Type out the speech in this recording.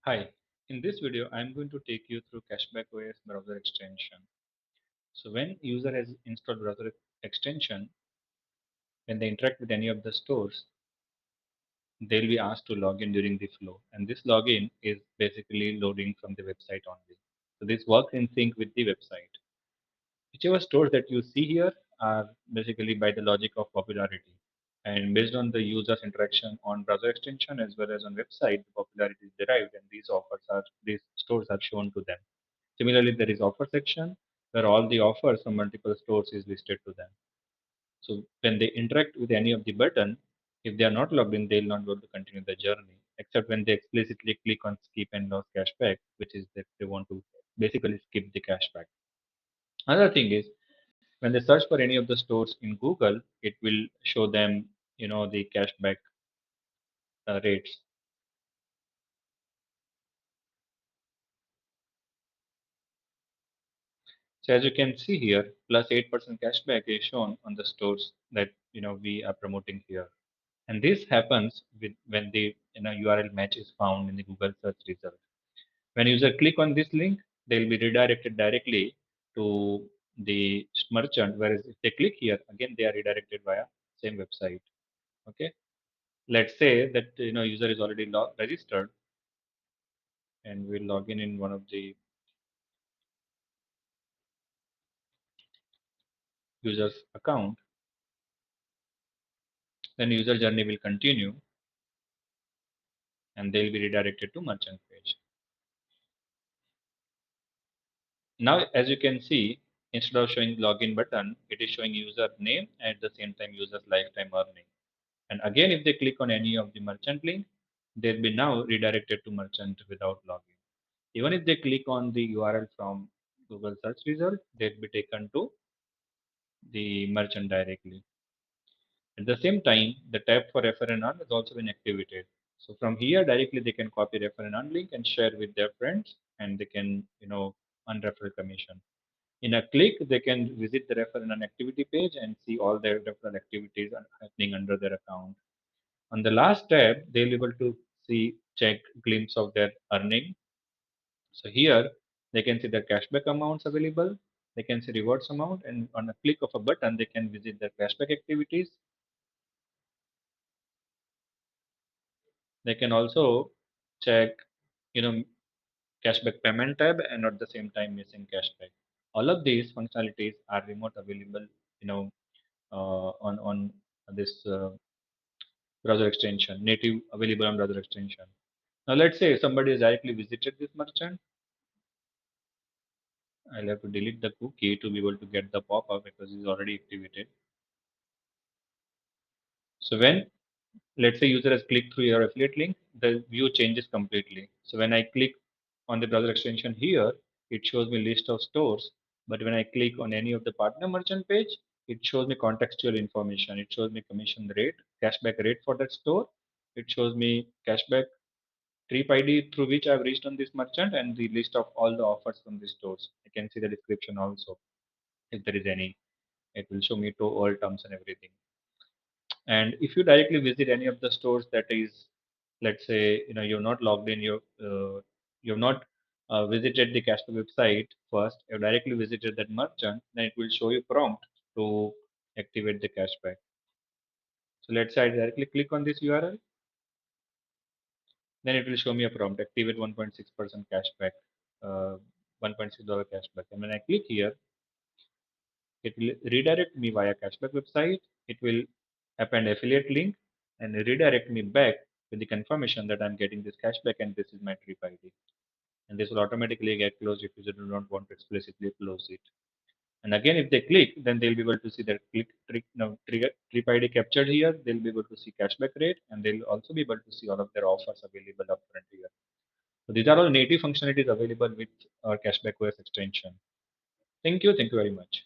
Hi, in this video, I'm going to take you through CashbackOS browser extension. So when user has installed browser extension, when they interact with any of the stores, they'll be asked to log in during the flow. And this login is basically loading from the website only. So this works in sync with the website. Whichever stores that you see here are basically by the logic of popularity. And based on the user's interaction on browser extension as well as on website, the popularity is derived and these stores are shown to them. Similarly, there is offer section where all the offers from multiple stores is listed to them. So when they interact with any of the button, if they are not logged in, they'll not be able to continue the journey, except when they explicitly click on skip and lose cashback, which is that they want to basically skip the cashback. Another thing is when they search for any of the stores in Google, it will show them, the cashback rates. So as you can see here, plus 8% cashback is shown on the stores that we are promoting here. And this happens when the URL match is found in the Google search result. When user click on this link, they'll be redirected directly to the merchant. Whereas if they click here, again they are redirected via same website. Okay. Let's say that user is already registered, and we'll log in one of the user's account. Then user journey will continue, and they'll be redirected to merchant page. Now, as you can see, instead of showing login button, it is showing user name and at the same time user's lifetime earning. And again, if they click on any of the merchant link, they'll be now redirected to merchant without login. Even if they click on the URL from Google search result, they'll be taken to the merchant directly. At the same time, the tab for refer and earn has also been activated. So from here, directly they can copy refer and earn link and share with their friends, and they can, earn referral commission. In a click, they can visit the referral and activity page and see all their referral activities happening under their account. On the last tab, they'll be able to see check glimpse of their earning. So here they can see their cashback amounts available. They can see rewards amount, and on a click of a button, they can visit their cashback activities. They can also check, you know, cashback payment tab and at the same time missing cashback. All of these functionalities are remote available, on this browser extension, native available on browser extension. Now let's say somebody has directly visited this merchant. I'll have to delete the cookie to be able to get the pop-up because it's already activated. So when let's say user has clicked through your affiliate link, the view changes completely. So when I click on the browser extension here, it shows me list of stores. But when I click on any of the partner merchant page, it shows me contextual information. It shows me commission rate, cashback rate for that store. It shows me cashback trip ID through which I've reached on this merchant and the list of all the offers from the stores. I can see the description also if there is any. It will show me to all terms and everything. And if you directly visit any of the stores that is, let's say, you're not logged in, you've not visited the Cashback website first, you directly visited that merchant, then it will show you prompt to activate the cashback. So let's say I directly click on this URL, then it will show me a prompt, activate 1.6% cashback, $1.6 cashback. And when I click here, it will redirect me via Cashback website. It will append affiliate link and redirect me back with the confirmation that I'm getting this cashback and this is my trip ID. And this will automatically get closed if you do not want to explicitly close it. And again, if they click, then they'll be able to see their trip ID captured here. They'll be able to see cashback rate and they'll also be able to see all of their offers available upfront here. So these are all native functionalities available with our CashbackOS extension. Thank you. Thank you very much.